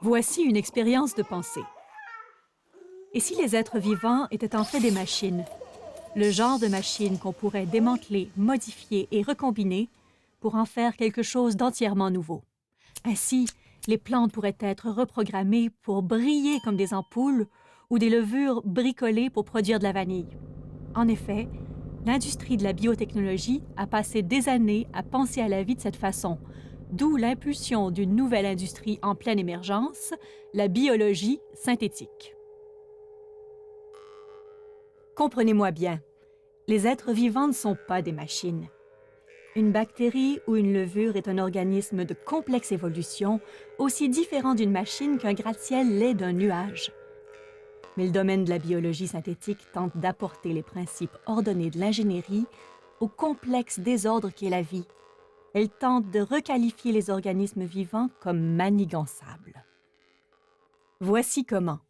Voici une expérience de pensée. Et si les êtres vivants étaient en fait des machines? Le genre de machines qu'on pourrait démanteler, modifier et recombiner pour en faire quelque chose d'entièrement nouveau. Ainsi, les plantes pourraient être reprogrammées pour briller comme des ampoules ou des levures bricolées pour produire de la vanille. En effet, l'industrie de la biotechnologie a passé des années à penser à la vie de cette façon, d'où l'impulsion d'une nouvelle industrie en pleine émergence, la biologie synthétique. Comprenez-moi bien, les êtres vivants ne sont pas des machines. Une bactérie ou une levure est un organisme de complexe évolution, aussi différent d'une machine qu'un gratte-ciel l'est d'un nuage. Mais le domaine de la biologie synthétique tente d'apporter les principes ordonnés de l'ingénierie au complexe désordre qu'est la vie. Elle tente de requalifier les organismes vivants comme manigançables. Voici comment.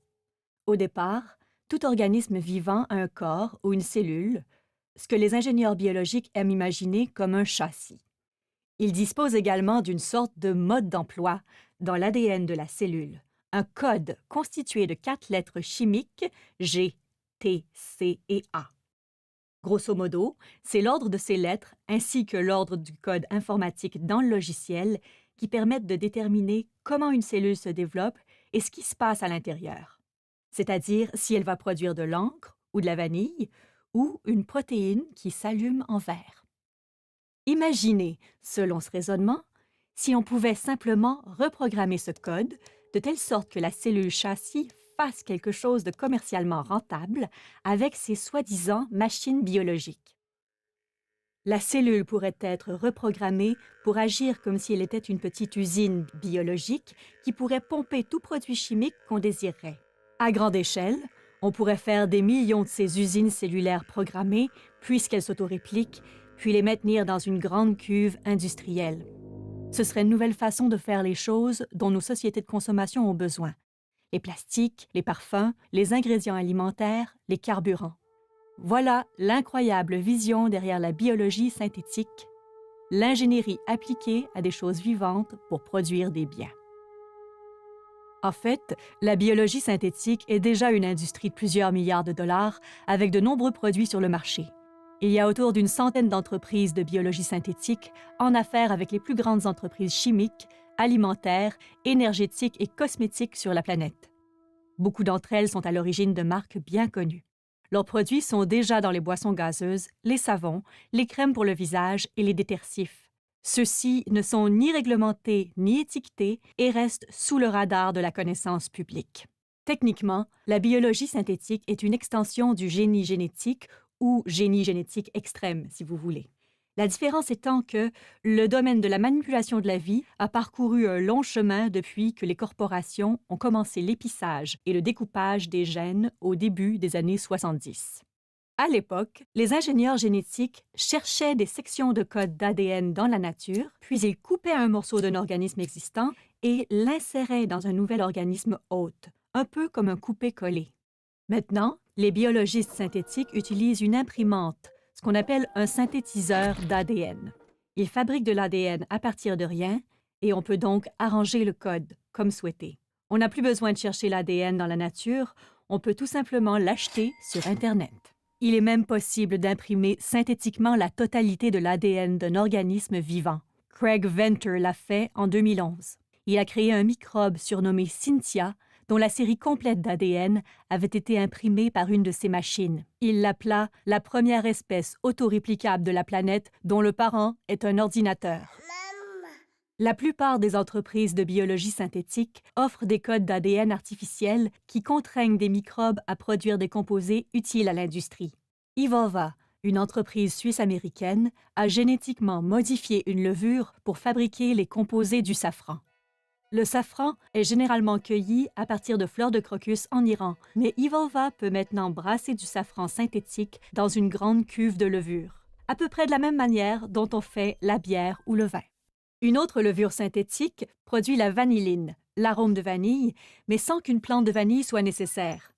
Au départ, tout organisme vivant a un corps ou une cellule, ce que les ingénieurs biologiques aiment imaginer comme un châssis. Il dispose également d'une sorte de mode d'emploi dans l'ADN de la cellule, un code constitué de 4 lettres chimiques G, T, C et A. Grosso modo, c'est l'ordre de ces lettres ainsi que l'ordre du code informatique dans le logiciel qui permettent de déterminer comment une cellule se développe et ce qui se passe à l'intérieur, c'est-à-dire si elle va produire de l'encre ou de la vanille ou une protéine qui s'allume en vert. Imaginez, selon ce raisonnement, si on pouvait simplement reprogrammer ce code de telle sorte que la cellule châssis fasse quelque chose de commercialement rentable avec ces soi-disant machines biologiques. La cellule pourrait être reprogrammée pour agir comme si elle était une petite usine biologique qui pourrait pomper tout produit chimique qu'on désirerait. À grande échelle, on pourrait faire des millions de ces usines cellulaires programmées, puisqu'elles s'autorépliquent, puis les maintenir dans une grande cuve industrielle. Ce serait une nouvelle façon de faire les choses dont nos sociétés de consommation ont besoin. Les plastiques, les parfums, les ingrédients alimentaires, les carburants. Voilà l'incroyable vision derrière la biologie synthétique, l'ingénierie appliquée à des choses vivantes pour produire des biens. En fait, la biologie synthétique est déjà une industrie de plusieurs milliards de dollars avec de nombreux produits sur le marché. Il y a autour d'une centaine d'entreprises de biologie synthétique en affaires avec les plus grandes entreprises chimiques, alimentaires, énergétiques et cosmétiques sur la planète. Beaucoup d'entre elles sont à l'origine de marques bien connues. Leurs produits sont déjà dans les boissons gazeuses, les savons, les crèmes pour le visage et les détersifs. Ceux-ci ne sont ni réglementés ni étiquetés et restent sous le radar de la connaissance publique. Techniquement, la biologie synthétique est une extension du génie génétique ou génie génétique extrême, si vous voulez. La différence étant que le domaine de la manipulation de la vie a parcouru un long chemin depuis que les corporations ont commencé l'épissage et le découpage des gènes au début des années 70. À l'époque, les ingénieurs génétiques cherchaient des sections de code d'ADN dans la nature, puis ils coupaient un morceau d'un organisme existant et l'inséraient dans un nouvel organisme hôte, un peu comme un coupé-collé. Maintenant, les biologistes synthétiques utilisent une imprimante, ce qu'on appelle un synthétiseur d'ADN. Ils fabriquent de l'ADN à partir de rien et on peut donc arranger le code comme souhaité. On n'a plus besoin de chercher l'ADN dans la nature, on peut tout simplement l'acheter sur Internet. Il est même possible d'imprimer synthétiquement la totalité de l'ADN d'un organisme vivant. Craig Venter l'a fait en 2011. Il a créé un microbe surnommé Cynthia, dont la série complète d'ADN avait été imprimée par une de ces machines. Il l'appela la première espèce autoréplicable de la planète dont le parent est un ordinateur. La plupart des entreprises de biologie synthétique offrent des codes d'ADN artificiels qui contraignent des microbes à produire des composés utiles à l'industrie. Evolva, une entreprise suisse-américaine, a génétiquement modifié une levure pour fabriquer les composés du safran. Le safran est généralement cueilli à partir de fleurs de crocus en Iran, mais Evolva peut maintenant brasser du safran synthétique dans une grande cuve de levure, à peu près de la même manière dont on fait la bière ou le vin. Une autre levure synthétique produit la vanilline, l'arôme de vanille, mais sans qu'une plante de vanille soit nécessaire.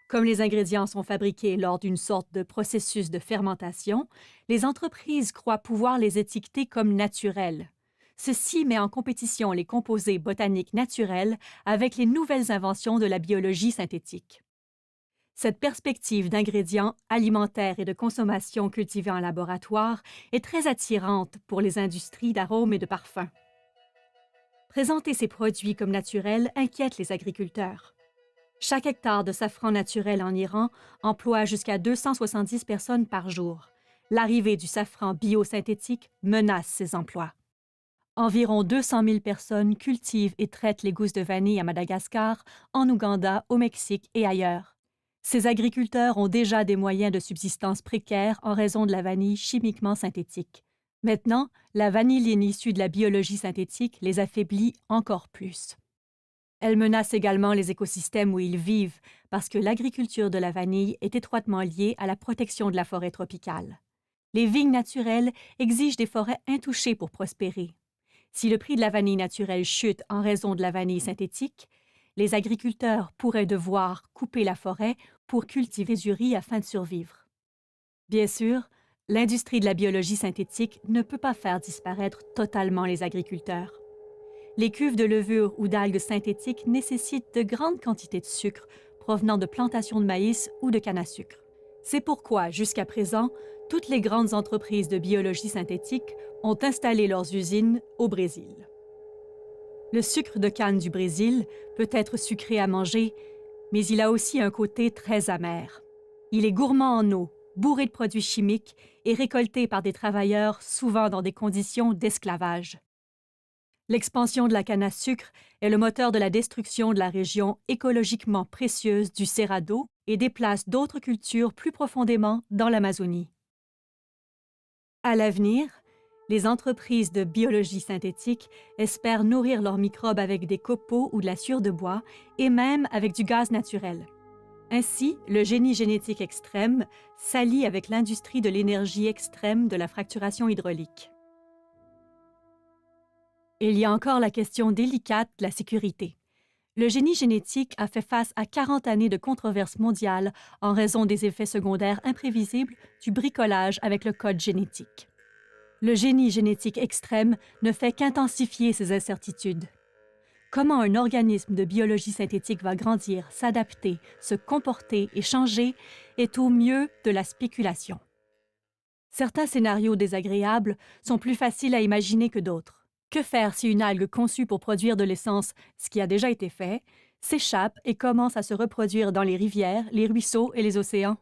Comme les ingrédients sont fabriqués lors d'une sorte de processus de fermentation, les entreprises croient pouvoir les étiqueter comme naturels. Ceci met en compétition les composés botaniques naturels avec les nouvelles inventions de la biologie synthétique. Cette perspective d'ingrédients alimentaires et de consommation cultivés en laboratoire est très attirante pour les industries d'arômes et de parfums. Présenter ces produits comme naturels inquiète les agriculteurs. Chaque hectare de safran naturel en Iran emploie jusqu'à 270 personnes par jour. L'arrivée du safran biosynthétique menace ces emplois. Environ 200 000 personnes cultivent et traitent les gousses de vanille à Madagascar, en Ouganda, au Mexique et ailleurs. Ces agriculteurs ont déjà des moyens de subsistance précaires en raison de la vanille chimiquement synthétique. Maintenant, la vanilline issue de la biologie synthétique les affaiblit encore plus. Elle menace également les écosystèmes où ils vivent parce que l'agriculture de la vanille est étroitement liée à la protection de la forêt tropicale. Les vignes naturelles exigent des forêts intouchées pour prospérer. Si le prix de la vanille naturelle chute en raison de la vanille synthétique, les agriculteurs pourraient devoir couper la forêt pour cultiver du riz afin de survivre. Bien sûr, l'industrie de la biologie synthétique ne peut pas faire disparaître totalement les agriculteurs. Les cuves de levure ou d'algues synthétiques nécessitent de grandes quantités de sucre provenant de plantations de maïs ou de canne à sucre. C'est pourquoi, jusqu'à présent, toutes les grandes entreprises de biologie synthétique ont installé leurs usines au Brésil. Le sucre de canne du Brésil peut être sucré à manger, mais il a aussi un côté très amer. Il est gourmand en eau, bourré de produits chimiques et récolté par des travailleurs souvent dans des conditions d'esclavage. L'expansion de la canne à sucre est le moteur de la destruction de la région écologiquement précieuse du Cerrado et déplace d'autres cultures plus profondément dans l'Amazonie. À l'avenir, les entreprises de biologie synthétique espèrent nourrir leurs microbes avec des copeaux ou de la sciure de bois et même avec du gaz naturel. Ainsi, le génie génétique extrême s'allie avec l'industrie de l'énergie extrême de la fracturation hydraulique. Il y a encore la question délicate de la sécurité. Le génie génétique a fait face à 40 années de controverses mondiales en raison des effets secondaires imprévisibles du bricolage avec le code génétique. Le génie génétique extrême ne fait qu'intensifier ces incertitudes. Comment un organisme de biologie synthétique va grandir, s'adapter, se comporter et changer est au mieux de la spéculation. Certains scénarios désagréables sont plus faciles à imaginer que d'autres. Que faire si une algue conçue pour produire de l'essence, ce qui a déjà été fait, s'échappe et commence à se reproduire dans les rivières, les ruisseaux et les océans?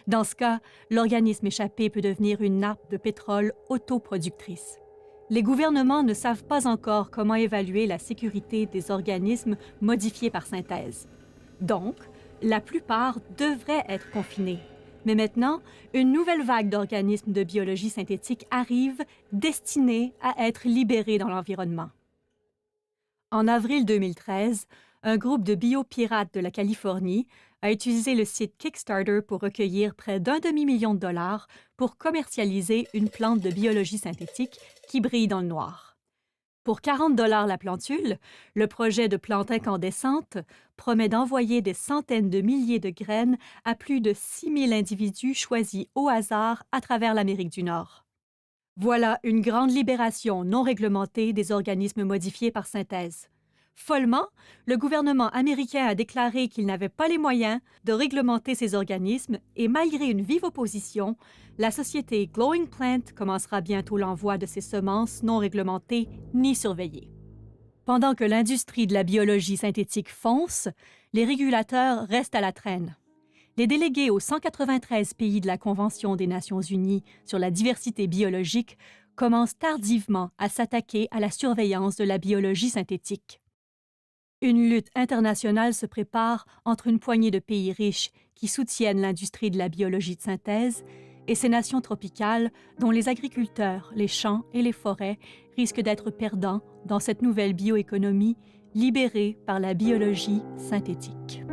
Dans ce cas, l'organisme échappé peut devenir une nappe de pétrole autoproductrice. Les gouvernements ne savent pas encore comment évaluer la sécurité des organismes modifiés par synthèse. Donc, la plupart devraient être confinés. Mais maintenant, une nouvelle vague d'organismes de biologie synthétique arrive, destinés à être libérés dans l'environnement. En avril 2013, un groupe de biopirates de la Californie a utilisé le site Kickstarter pour recueillir près d'1,5 million de dollars pour commercialiser une plante de biologie synthétique qui brille dans le noir. Pour 40 $ la plantule, le projet de plante incandescente promet d'envoyer des centaines de milliers de graines à plus de 6 000 individus choisis au hasard à travers l'Amérique du Nord. Voilà une grande libération non réglementée des organismes modifiés par synthèse. Follement, le gouvernement américain a déclaré qu'il n'avait pas les moyens de réglementer ces organismes et malgré une vive opposition, la société Glowing Plant commencera bientôt l'envoi de ces semences non réglementées ni surveillées. Pendant que l'industrie de la biologie synthétique fonce, les régulateurs restent à la traîne. Les délégués aux 193 pays de la Convention des Nations unies sur la diversité biologique commencent tardivement à s'attaquer à la surveillance de la biologie synthétique. Une lutte internationale se prépare entre une poignée de pays riches qui soutiennent l'industrie de la biologie de synthèse et ces nations tropicales dont les agriculteurs, les champs et les forêts risquent d'être perdants dans cette nouvelle bioéconomie libérée par la biologie synthétique.